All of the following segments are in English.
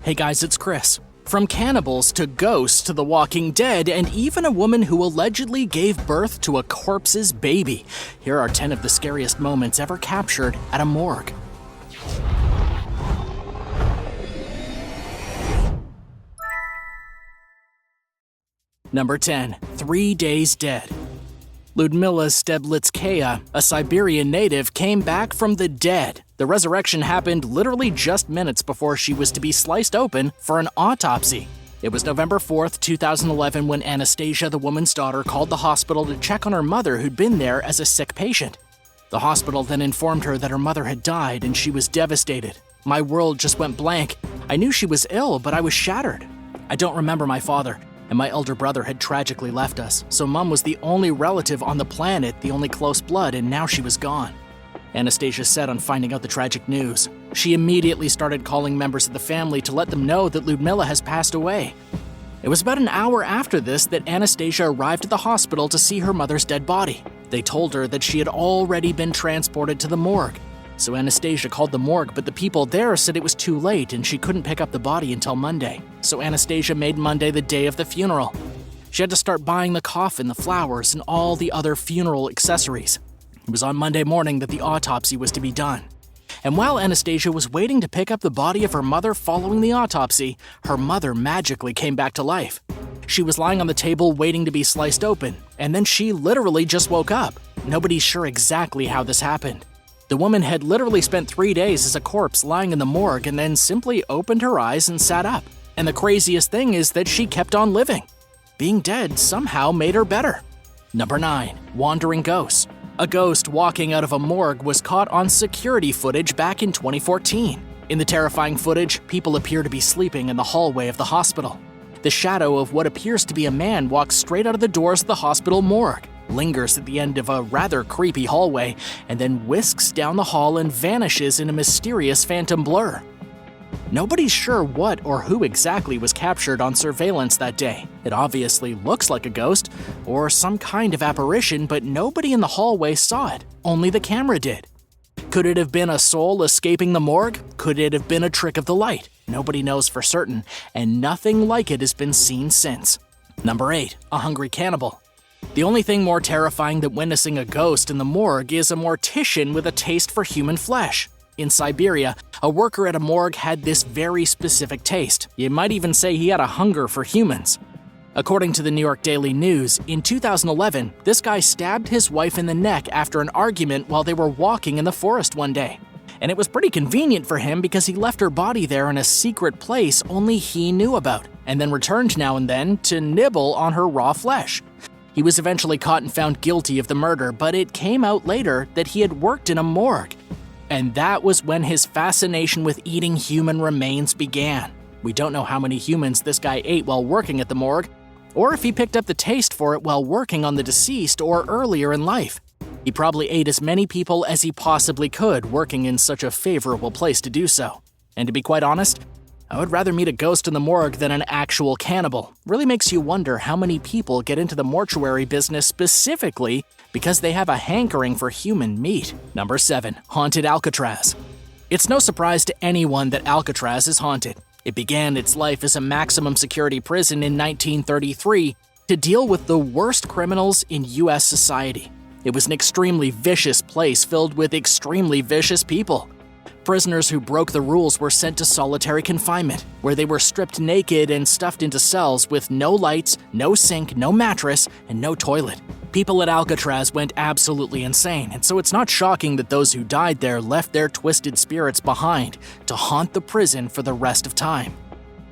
Hey guys, it's Chris. From cannibals to ghosts to The Walking Dead, and even a woman who allegedly gave birth to a corpse's baby. Here are 10 of the scariest moments ever captured at a morgue. Number 10. 3 days dead. Ludmila Steblitskaya, a Siberian native, came back from the dead. The resurrection happened literally just minutes before she was to be sliced open for an autopsy. It was November 4th, 2011 when Anastasia, the woman's daughter, called the hospital to check on her mother who'd been there as a sick patient. The hospital then informed her that her mother had died and she was devastated. My world just went blank. I knew she was ill, but I was shattered. I don't remember my father, and my elder brother had tragically left us, so Mom was the only relative on the planet, the only close blood, and now she was gone. Anastasia said on finding out the tragic news. She immediately started calling members of the family to let them know that Ludmila has passed away. It was about an hour after this that Anastasia arrived at the hospital to see her mother's dead body. They told her that she had already been transported to the morgue. So Anastasia called the morgue, but the people there said it was too late and she couldn't pick up the body until Monday. So Anastasia made Monday the day of the funeral. She had to start buying the coffin, the flowers, and all the other funeral accessories. It was on Monday morning that the autopsy was to be done. And while Anastasia was waiting to pick up the body of her mother following the autopsy, her mother magically came back to life. She was lying on the table waiting to be sliced open, and then she literally just woke up. Nobody's sure exactly how this happened. The woman had literally spent 3 days as a corpse lying in the morgue and then simply opened her eyes and sat up. And the craziest thing is that she kept on living. Being dead somehow made her better. Number 9. Wandering ghosts. A ghost walking out of a morgue was caught on security footage back in 2014. In the terrifying footage, people appear to be sleeping in the hallway of the hospital. The shadow of what appears to be a man walks straight out of the doors of the hospital morgue, lingers at the end of a rather creepy hallway, and then whisks down the hall and vanishes in a mysterious phantom blur. Nobody's sure what or who exactly was captured on surveillance that day. It obviously looks like a ghost or some kind of apparition, but nobody in the hallway saw it. Only the camera did. Could it have been a soul escaping the morgue? Could it have been a trick of the light? Nobody knows for certain, and nothing like it has been seen since. Number 8. A hungry cannibal. The only thing more terrifying than witnessing a ghost in the morgue is a mortician with a taste for human flesh. In Siberia, a worker at a morgue had this very specific taste. You might even say he had a hunger for humans. According to the New York Daily News, in 2011, this guy stabbed his wife in the neck after an argument while they were walking in the forest one day. And it was pretty convenient for him because he left her body there in a secret place only he knew about, and then returned now and then to nibble on her raw flesh. He was eventually caught and found guilty of the murder, but it came out later that he had worked in a morgue. And that was when his fascination with eating human remains began. We don't know how many humans this guy ate while working at the morgue, or if he picked up the taste for it while working on the deceased or earlier in life. He probably ate as many people as he possibly could, working in such a favorable place to do so. And to be quite honest, I would rather meet a ghost in the morgue than an actual cannibal. Really makes you wonder how many people get into the mortuary business specifically because they have a hankering for human meat. Number 7. Haunted Alcatraz. It's no surprise to anyone that Alcatraz is haunted. It began its life as a maximum security prison in 1933 to deal with the worst criminals in U.S. society. It was an extremely vicious place filled with extremely vicious people. Prisoners who broke the rules were sent to solitary confinement, where they were stripped naked and stuffed into cells with no lights, no sink, no mattress, and no toilet. People at Alcatraz went absolutely insane, and so it's not shocking that those who died there left their twisted spirits behind to haunt the prison for the rest of time.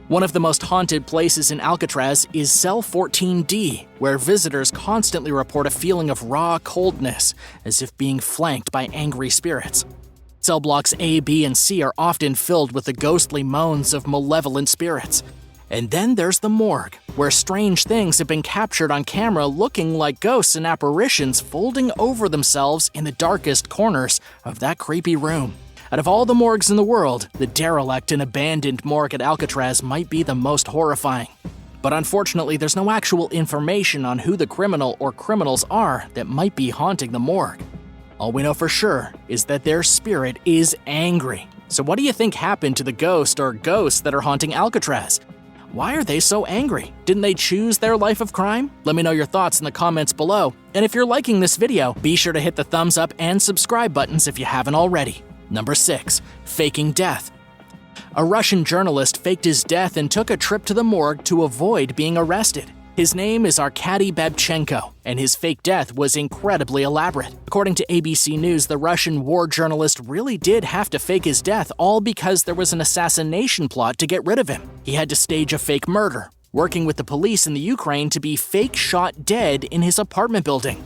One of the most haunted places in Alcatraz is Cell 14D, where visitors constantly report a feeling of raw coldness, as if being flanked by angry spirits. Cell blocks A, B, and C are often filled with the ghostly moans of malevolent spirits. And then there's the morgue, where strange things have been captured on camera looking like ghosts and apparitions folding over themselves in the darkest corners of that creepy room. Out of all the morgues in the world, the derelict and abandoned morgue at Alcatraz might be the most horrifying. But unfortunately, there's no actual information on who the criminal or criminals are that might be haunting the morgue. All we know for sure is that their spirit is angry. So what do you think happened to the ghost or ghosts that are haunting Alcatraz? Why are they so angry? Didn't they choose their life of crime? Let me know your thoughts in the comments below. And if you're liking this video, be sure to hit the thumbs up and subscribe buttons if you haven't already. Number 6. Faking death. A Russian journalist faked his death and took a trip to the morgue to avoid being arrested. His name is Arkady Babchenko, and his fake death was incredibly elaborate. According to ABC News, the Russian war journalist really did have to fake his death, all because there was an assassination plot to get rid of him. He had to stage a fake murder, working with the police in the Ukraine to be fake shot dead in his apartment building.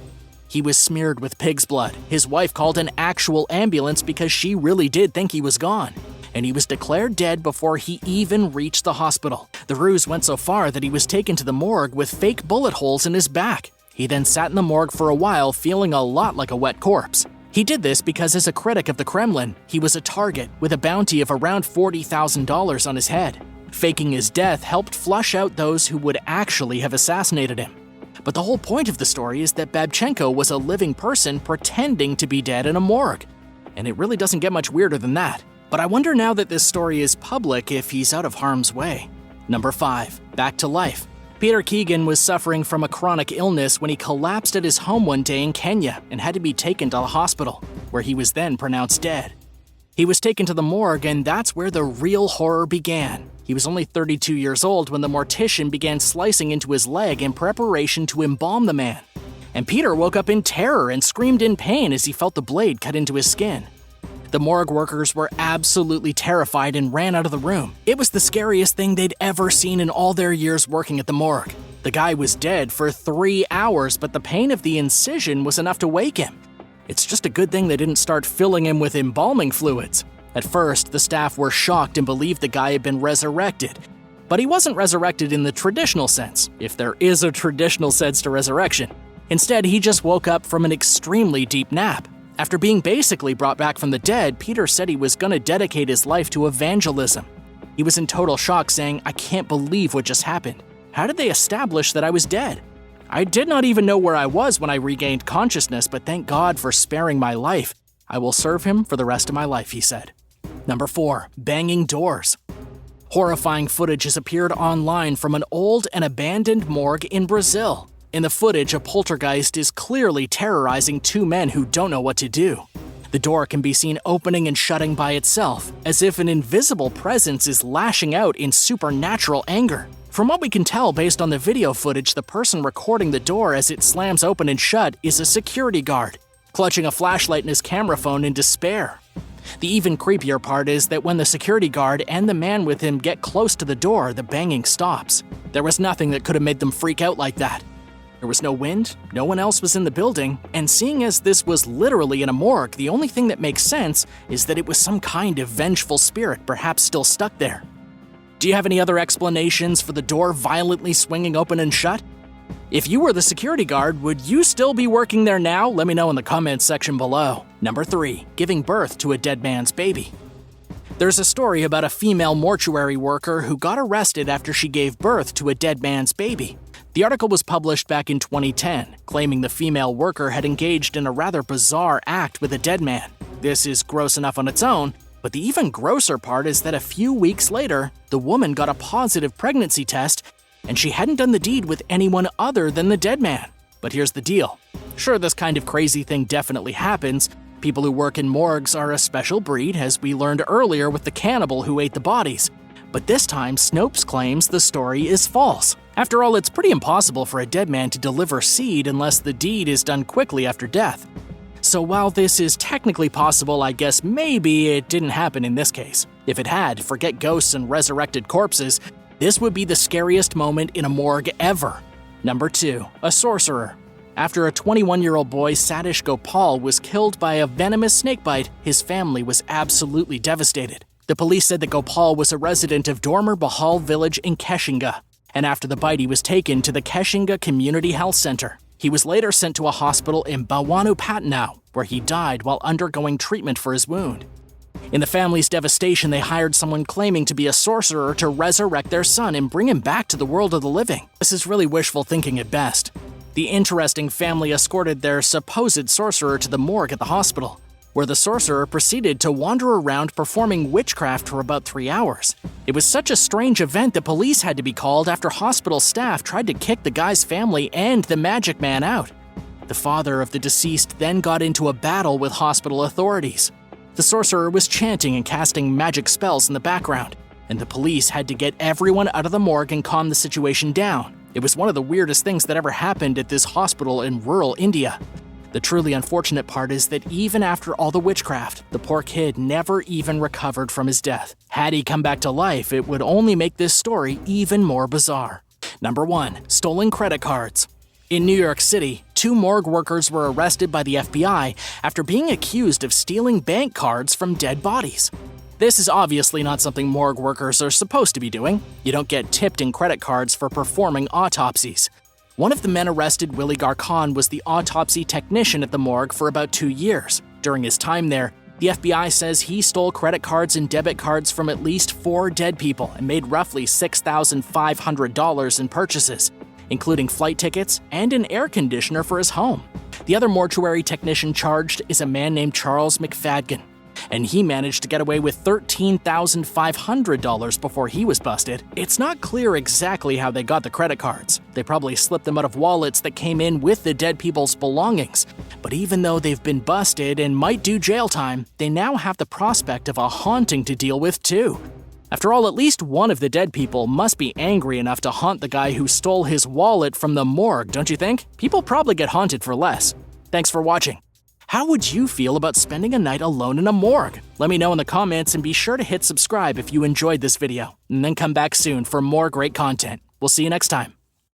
He was smeared with pig's blood. His wife called an actual ambulance because she really did think he was gone. And he was declared dead before he even reached the hospital. The ruse went so far that he was taken to the morgue with fake bullet holes in his back. He then sat in the morgue for a while, feeling a lot like a wet corpse. He did this because, as a critic of the Kremlin, he was a target with a bounty of around $40,000 on his head. Faking his death helped flush out those who would actually have assassinated him. But the whole point of the story is that Babchenko was a living person pretending to be dead in a morgue. And it really doesn't get much weirder than that. But I wonder now that this story is public if he's out of harm's way. Number 5. Back to life. Peter Keegan was suffering from a chronic illness when he collapsed at his home one day in Kenya and had to be taken to the hospital, where he was then pronounced dead. He was taken to the morgue, and that's where the real horror began. He was only 32 years old when the mortician began slicing into his leg in preparation to embalm the man. And Peter woke up in terror and screamed in pain as he felt the blade cut into his skin. The morgue workers were absolutely terrified and ran out of the room. It was the scariest thing they'd ever seen in all their years working at the morgue. The guy was dead for 3 hours, but the pain of the incision was enough to wake him. It's just a good thing they didn't start filling him with embalming fluids. At first, the staff were shocked and believed the guy had been resurrected. But he wasn't resurrected in the traditional sense, if there is a traditional sense to resurrection. Instead, he just woke up from an extremely deep nap. After being basically brought back from the dead, Peter said he was going to dedicate his life to evangelism. He was in total shock, saying, "I can't believe what just happened. How did they establish that I was dead? I did not even know where I was when I regained consciousness, but thank God for sparing my life. I will serve him for the rest of my life," he said. Number 4. Banging doors. Horrifying footage has appeared online from an old and abandoned morgue in Brazil. In the footage, a poltergeist is clearly terrorizing 2 men who don't know what to do. The door can be seen opening and shutting by itself, as if an invisible presence is lashing out in supernatural anger. From what we can tell based on the video footage, the person recording the door as it slams open and shut is a security guard, clutching a flashlight in his camera phone in despair. The even creepier part is that when the security guard and the man with him get close to the door, the banging stops. There was nothing that could have made them freak out like that. There was no wind, no one else was in the building, and seeing as this was literally in a morgue, the only thing that makes sense is that it was some kind of vengeful spirit perhaps still stuck there. Do you have any other explanations for the door violently swinging open and shut? If you were the security guard, would you still be working there now? Let me know in the comments section below. Number 3. Giving birth to a dead man's baby. There's a story about a female mortuary worker who got arrested after she gave birth to a dead man's baby. The article was published back in 2010, claiming the female worker had engaged in a rather bizarre act with a dead man. This is gross enough on its own, but the even grosser part is that a few weeks later, the woman got a positive pregnancy test, and she hadn't done the deed with anyone other than the dead man. But here's the deal. Sure, this kind of crazy thing definitely happens. People who work in morgues are a special breed, as we learned earlier with the cannibal who ate the bodies. But this time, Snopes claims the story is false. After all, it's pretty impossible for a dead man to deliver seed unless the deed is done quickly after death. So while this is technically possible, I guess maybe it didn't happen in this case. If it had, forget ghosts and resurrected corpses, this would be the scariest moment in a morgue ever. Number 2. A sorcerer. After a 21-year-old boy, Satish Gopal, was killed by a venomous snakebite, his family was absolutely devastated. The police said that Gopal was a resident of Dormer Bahal village in Keshinga, and after the bite he was taken to the Keshinga Community Health Center. He was later sent to a hospital in Bhawanupatnam, where he died while undergoing treatment for his wound. In the family's devastation, they hired someone claiming to be a sorcerer to resurrect their son and bring him back to the world of the living. This is really wishful thinking at best. The interesting family escorted their supposed sorcerer to the morgue at the hospital, where the sorcerer proceeded to wander around performing witchcraft for about 3 hours. It was such a strange event that police had to be called after hospital staff tried to kick the guy's family and the magic man out. The father of the deceased then got into a battle with hospital authorities. The sorcerer was chanting and casting magic spells in the background, and the police had to get everyone out of the morgue and calm the situation down. It was one of the weirdest things that ever happened at this hospital in rural India. The truly unfortunate part is that even after all the witchcraft, the poor kid never even recovered from his death. Had he come back to life, it would only make this story even more bizarre. Number 1. Stolen credit cards. In New York City, 2 morgue workers were arrested by the FBI after being accused of stealing bank cards from dead bodies. This is obviously not something morgue workers are supposed to be doing. You don't get tipped in credit cards for performing autopsies. One of the men arrested, Willie Garcon, was the autopsy technician at the morgue for about 2 years. During his time there, the FBI says he stole credit cards and debit cards from at least 4 dead people and made roughly $6,500 in purchases, including flight tickets and an air conditioner for his home. The other mortuary technician charged is a man named Charles McFadden, and he managed to get away with $13,500 before he was busted. It's not clear exactly how they got the credit cards. They probably slipped them out of wallets that came in with the dead people's belongings. But even though they've been busted and might do jail time, they now have the prospect of a haunting to deal with too. After all, at least one of the dead people must be angry enough to haunt the guy who stole his wallet from the morgue, don't you think? People probably get haunted for less. Thanks for watching. How would you feel about spending a night alone in a morgue? Let me know in the comments and be sure to hit subscribe if you enjoyed this video. And then come back soon for more great content. We'll see you next time.